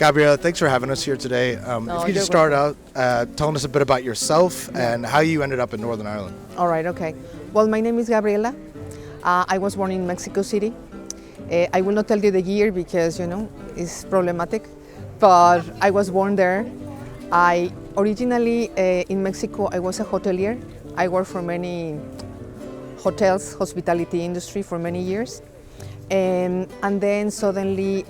Gabriela, thanks for having us here today. No, If you could you're just start out telling us a bit about yourself and how you ended up in Northern Ireland. All right, okay. Well, my name is Gabriela. I was born in Mexico City. I will not tell you the year because, it's problematic, but I was born there. I originally, in Mexico, I was a hotelier. I worked for many hotels, hospitality industry for many years. And then suddenly,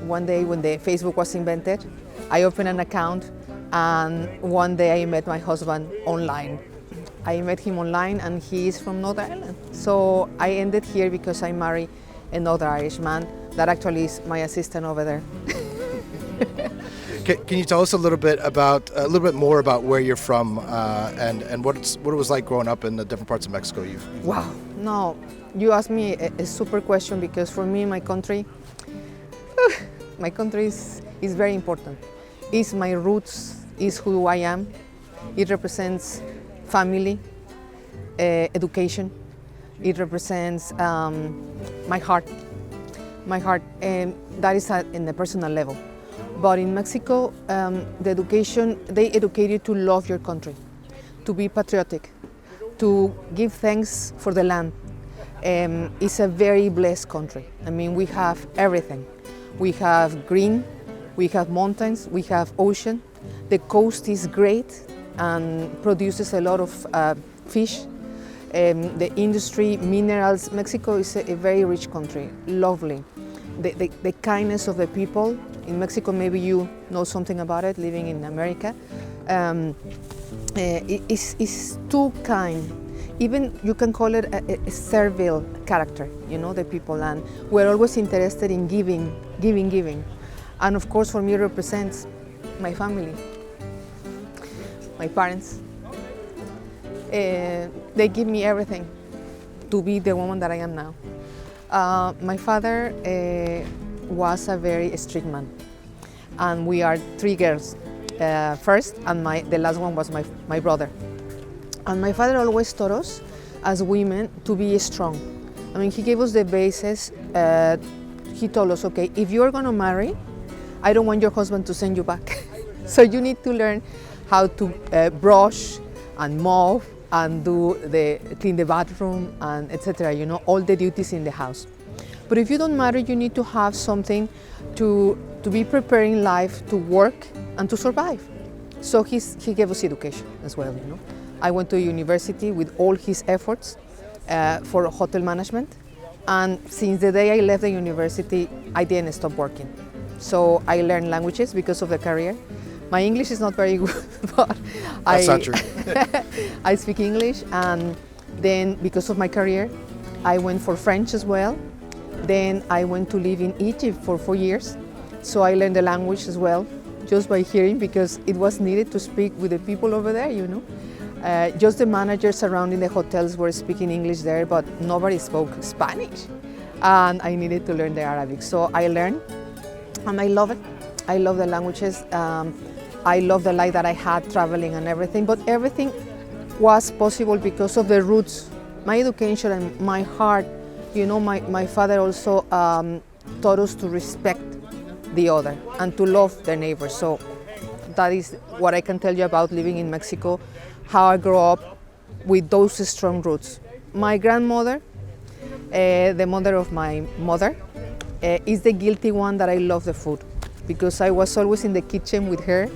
one day when the Facebook was invented, I opened an account, and one day I met my husband online. I met him online, and he is from Northern Ireland. So I ended here because I married another Irish man that actually is my assistant over there. Can you tell us a little bit more about where you're from and what it was like growing up in the different parts of Mexico you've Wow, no, you asked me a super question because for me, my country is very important. It's my roots, is who I am. It represents family, education. It represents my heart, and that is in the personal level. But in Mexico, the education, they educate you to love your country, to be patriotic, to give thanks for the land. It's a very blessed country. I mean, we have everything. We have green, we have mountains, we have ocean. The coast is great and produces a lot of fish. The industry, minerals. Mexico is a very rich country, lovely. The kindness of the people. In Mexico, maybe you know something about it, living in America. It's too kind. Even you can call it a servile character, the people. And we're always interested in giving. And of course, for me, it represents my family, my parents. They give me everything to be the woman that I am now. My father was a very strict man, and we are three girls first, and the last one was my brother. And my father always taught us as women to be strong. I mean, he gave us the basis. He told us, okay, if you're going to marry, I don't want your husband to send you back. So you need to learn how to brush and mop and clean the bathroom and etc. All the duties in the house. But if you don't marry, you need to have something to be preparing life to work and to survive. So he gave us education as well. I went to university with all his efforts for hotel management, and since the day I left the university, I didn't stop working. So I learned languages because of the career. My English is not very good, but That's not true. I speak English, and then because of my career, I went for French as well. Then I went to live in Egypt for 4 years, so I learned the language as well, just by hearing, because it was needed to speak with the people over there, Just the managers around in the hotels were speaking English there, but nobody spoke Spanish, and I needed to learn the Arabic. So I learned, and I love it. I love the languages. I love the life that I had traveling and everything, but everything was possible because of the roots, my education and my heart. My father also taught us to respect the other and to love the neighbor. So that is what I can tell you about living in Mexico, how I grew up with those strong roots. My grandmother, the mother of my mother, is the guilty one that I love the food, because I was always in the kitchen with her.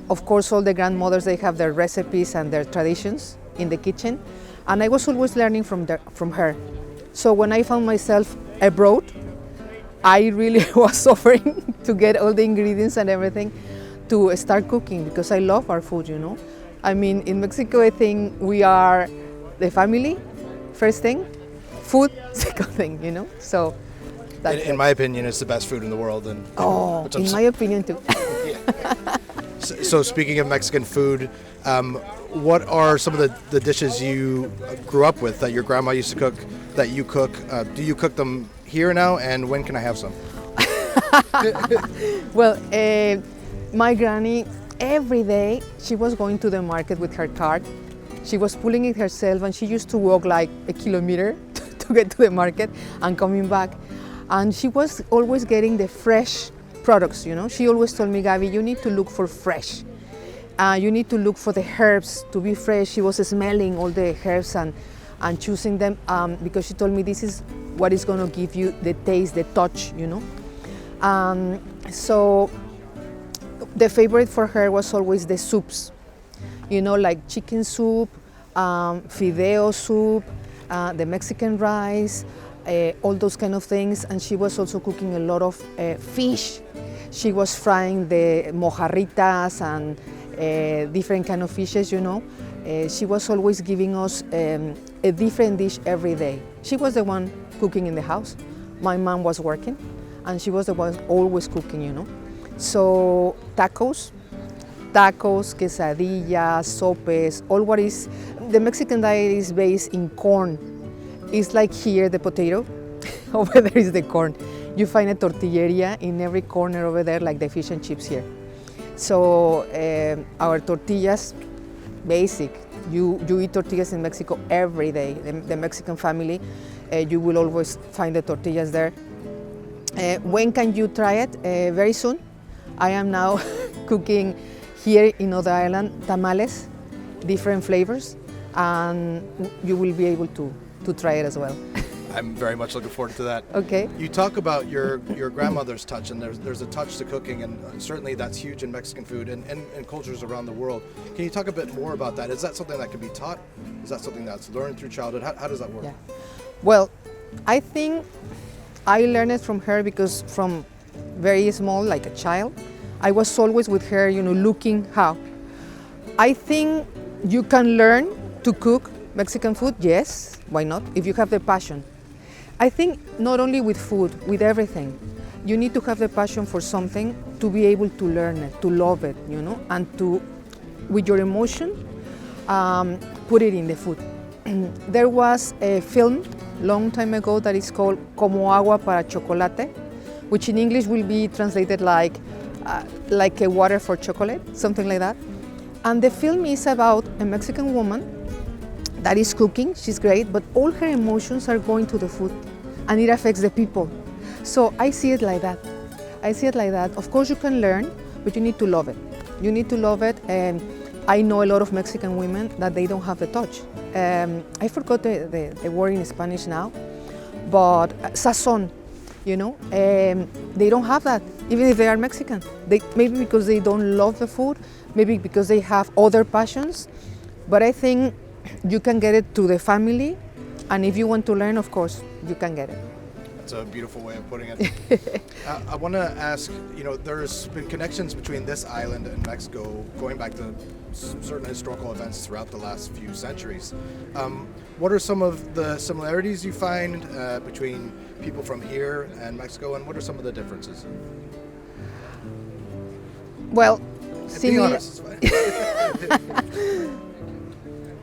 Of course, all the grandmothers, they have their recipes and their traditions in the kitchen, and I was always learning from her. So when I found myself abroad, I really was suffering to get all the ingredients and everything to start cooking, because I love our food, I mean, in Mexico, I think we are the family, first thing, food, second thing, So in my opinion, it's the best food in the world. And in my opinion too. So speaking of Mexican food, what are some of the dishes you grew up with that your grandma used to cook, that you cook? Do you cook them here now, and when can I have some? Well, my granny, every day she was going to the market with her cart. She was pulling it herself, and she used to walk like a kilometer to get to the market and coming back. And she was always getting the fresh products, you know. She always told me, Gabby, you need to look for fresh. You need to look for the herbs to be fresh. She was smelling all the herbs and choosing them because she told me this is what is going to give you the taste, the touch, you know. So the favorite for her was always the soups, you know, like chicken soup, fideo soup, the Mexican rice, all those kind of things. And she was also cooking a lot of fish. She was frying the mojarritas and different kind of fishes, you know. She was always giving us a different dish every day. She was the one cooking in the house. My mom was working, and she was the one always cooking, you know. So tacos, quesadillas, sopes, all what is, the Mexican diet is based in corn. It's like here, the potato, over there is the corn. You find a tortilleria in every corner over there, like the fish and chips here. So our tortillas, basic. You eat tortillas in Mexico every day. The Mexican family, you will always find the tortillas there. When can you try it? Very soon. I am now cooking here in Other Island tamales, different flavors, and you will be able to try it as well. I'm very much looking forward to that. Okay. You talk about your grandmother's touch, and there's a touch to cooking, and certainly that's huge in Mexican food and cultures around the world. Can you talk a bit more about that? Is that something that can be taught? Is that something that's learned through childhood? How does that work? Yeah. Well, I think I learned it from her because from very small, like a child, I was always with her, you know, looking how. I think you can learn to cook Mexican food, yes, why not, if you have the passion. I think not only with food, with everything, you need to have the passion for something to be able to learn it, to love it, you know, and to, with your emotion, put it in the food. There was a film long time ago that is called Como Agua para Chocolate, which in English will be translated like a water for chocolate, something like that. And the film is about a Mexican woman that is cooking, she's great, but all her emotions are going to the food and it affects the people. So I see it like that. I see it like that. Of course you can learn, but you need to love it. You need to love it. And I know a lot of Mexican women that they don't have the touch. I forgot the word in Spanish now, but sazon, you know, they don't have that, even if they are Mexican. Maybe because they don't love the food, maybe because they have other passions, but I think you can get it to the family, and if you want to learn, of course, you can get it. That's a beautiful way of putting it. I want to ask, you know, there's been connections between this island and Mexico going back to certain historical events throughout the last few centuries. What are some of the similarities you find between people from here and Mexico, and what are some of the differences? Well, be honest, it's fine.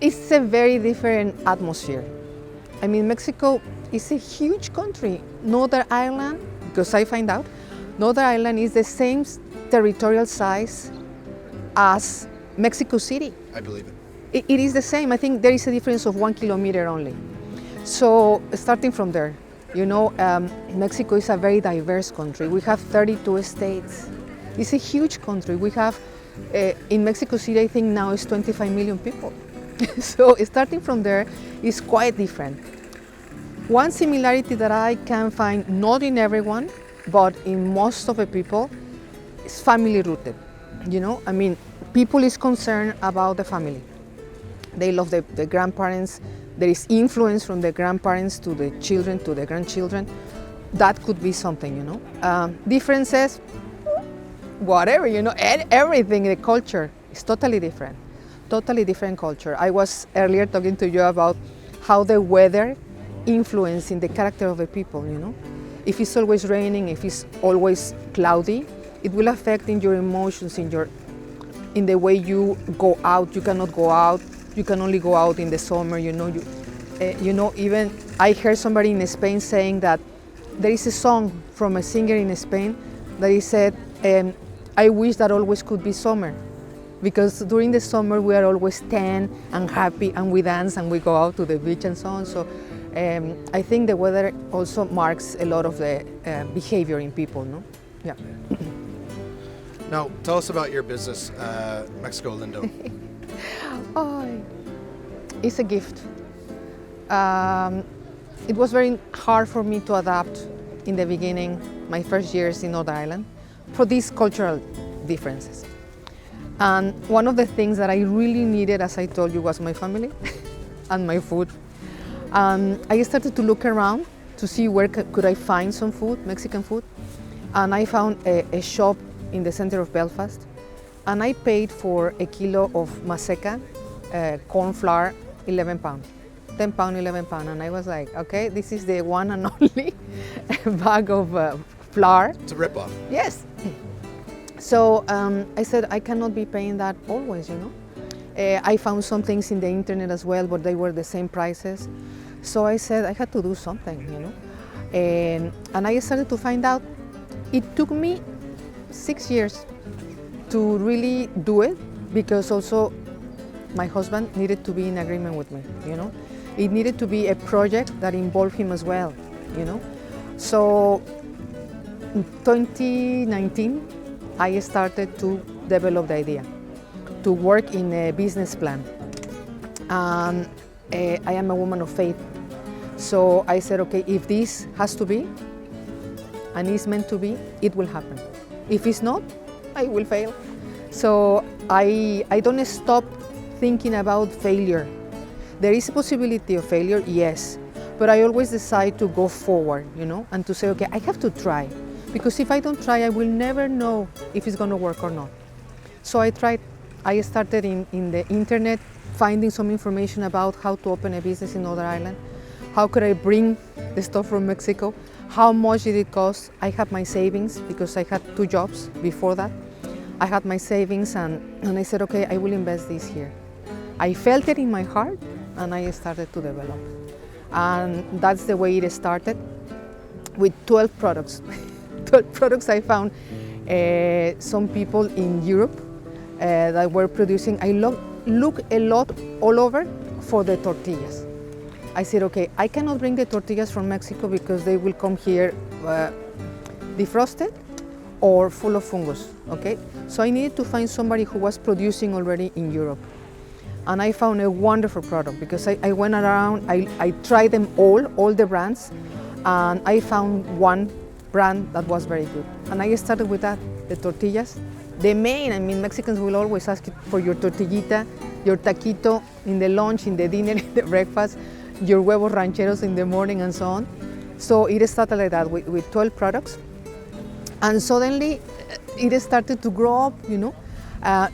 It's a very different atmosphere. I mean, Mexico is a huge country. Northern Ireland, because I find out, Northern Ireland is the same territorial size as Mexico City. I believe it. It is the same. I think there is a difference of 1 kilometer only. So starting from there, you know, Mexico is a very diverse country. We have 32 states. It's a huge country. We have, in Mexico City, I think now it's 25 million people. So starting from there is quite different. One similarity that I can find, not in everyone, but in most of the people, is family rooted. You know, I mean, people is concerned about the family. They love the grandparents. There is influence from the grandparents to the children, to the grandchildren. That could be something, you know. Differences, whatever, you know, everything, the culture is totally different. Totally different culture. I was earlier talking to you about how the weather influences the character of the people, you know. If it's always raining, if it's always cloudy, it will affect in your emotions, in the way you go out. You cannot go out. You can only go out in the summer, you know. You know, even I heard somebody in Spain saying that there is a song from a singer in Spain that he said, I wish that always could be summer. Because during the summer we are always tan and happy and we dance and we go out to the beach and so on. So I think the weather also marks a lot of the behavior in people, no? Yeah. Now, tell us about your business, México Lindo. Oh, it's a gift. It was very hard for me to adapt in the beginning, my first years in Northern Ireland, for these cultural differences. And one of the things that I really needed, as I told you, was my family and my food. I started to look around to see where could I find some food, Mexican food. And I found a shop in the center of Belfast. And I paid for a kilo of maseca, corn flour, 11 pounds. 10 pound, 11 pound. And I was like, okay, this is the one and only bag of flour. It's a ripoff. Yes. So I said, I cannot be paying that always, you know. I found some things in the internet as well, but they were the same prices. So I said, I had to do something, you know. And I started to find out. It took me 6 years to really do it, because also my husband needed to be in agreement with me, you know. It needed to be a project that involved him as well, you know. So in 2019, I started to develop the idea, to work in a business plan. And I am a woman of faith. So I said, okay, if this has to be, and is meant to be, it will happen. If it's not, I will fail. So I don't stop thinking about failure. There is a possibility of failure, yes, but I always decide to go forward, you know, and to say, okay, I have to try. Because if I don't try, I will never know if it's gonna work or not. So I tried. I started in the internet, finding some information about how to open a business in Northern Ireland. How could I bring the stuff from Mexico? How much did it cost? I had my savings, because I had 2 jobs before that. I had my savings, and I said, okay, I will invest this here. I felt it in my heart, and I started to develop. And that's the way it started, with 12 products. 12 products I found some people in Europe that were producing. I look a lot all over for the tortillas. I said, okay, I cannot bring the tortillas from Mexico because they will come here defrosted or full of fungus, okay? So I needed to find somebody who was producing already in Europe. And I found a wonderful product, because I went around, I tried them all the brands, and I found one brand that was very good. And I started with that, the tortillas. The main, I mean, Mexicans will always ask you for your tortillita, your taquito in the lunch, in the dinner, in the breakfast, your huevos rancheros in the morning, and so on. So it started like that with 12 products. And suddenly it started to grow up, you know.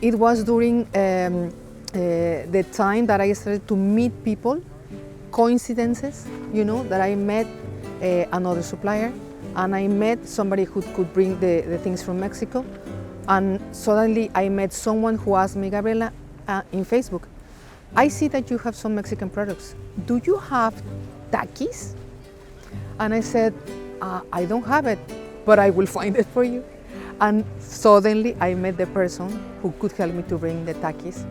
It was during the time that I started to meet people, coincidences, you know, that I met another supplier, and I met somebody who could bring the things from Mexico. And suddenly I met someone who asked me, Gabriela, in Facebook, I see that you have some Mexican products. Do you have takis? And I said, I don't have it, but I will find it for you. And suddenly I met the person who could help me to bring the takis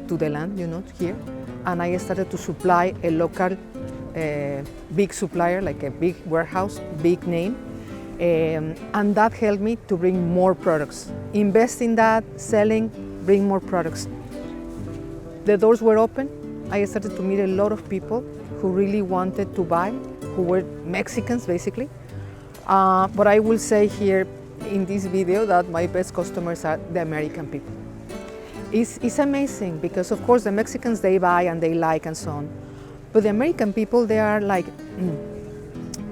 to the land, you know, here. And I started to supply a local big supplier, like a big warehouse, big name. And that helped me to bring more products. Invest in that, selling, bring more products. The doors were open. I started to meet a lot of people who really wanted to buy, who were Mexicans basically. But I will say here in this video that my best customers are the American people. It's amazing, because of course the Mexicans, they buy and they like and so on. But the American people, they are like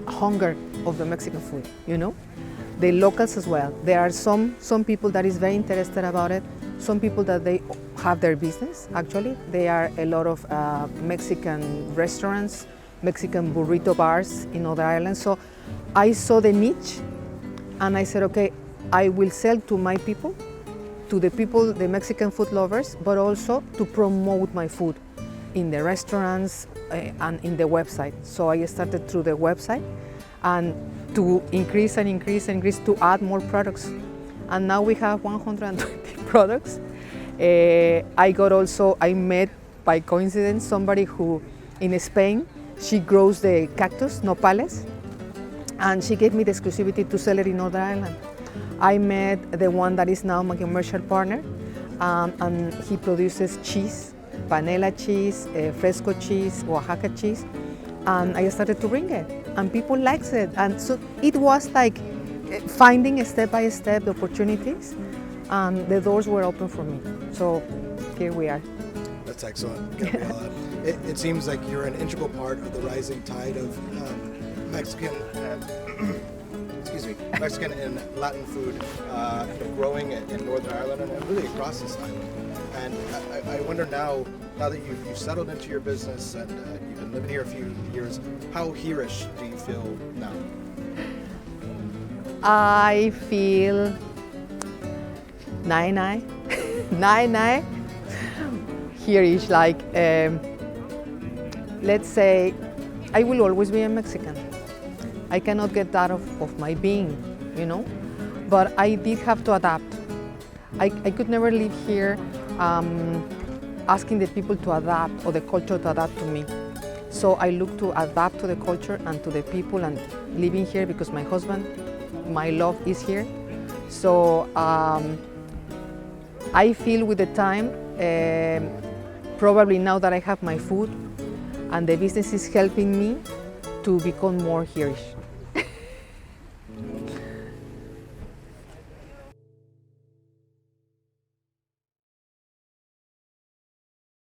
hunger of the Mexican food, you know? The locals as well. There are some people that is very interested about it. Some people that they have their business, actually. There are a lot of Mexican restaurants, Mexican burrito bars in Northern Ireland. So I saw the niche, and I said, okay, I will sell to my people, to the people, the Mexican food lovers, but also to promote my food in the restaurants and in the website. So I started through the website, and to increase and increase and increase, to add more products. And now we have 120 products. I met by coincidence somebody who, in Spain, she grows the cactus, nopales, and she gave me the exclusivity to sell it in Northern Ireland. I met the one that is now my commercial partner, and he produces cheese, vanilla cheese, fresco cheese, Oaxaca cheese, and I started to bring it, and people liked it, and so it was like finding step by step the opportunities, and the doors were open for me. So here we are. That's excellent, Gabriela. It seems like you're an integral part of the rising tide of Mexican and Mexican and Latin food growing in Northern Ireland and really across this island. And I wonder now that you've settled into your business and you've been living here a few years, how here-ish do you feel now? I feel nine. Here is like, let's say, I will always be a Mexican. I cannot get that of my being, you know, but I did have to adapt. I could never live here asking the people to adapt or the culture to adapt to me. So I look to adapt to the culture and to the people and living here because my husband, my love is here. So I feel with the time, probably now that I have my food and the business is helping me to become more here-ish.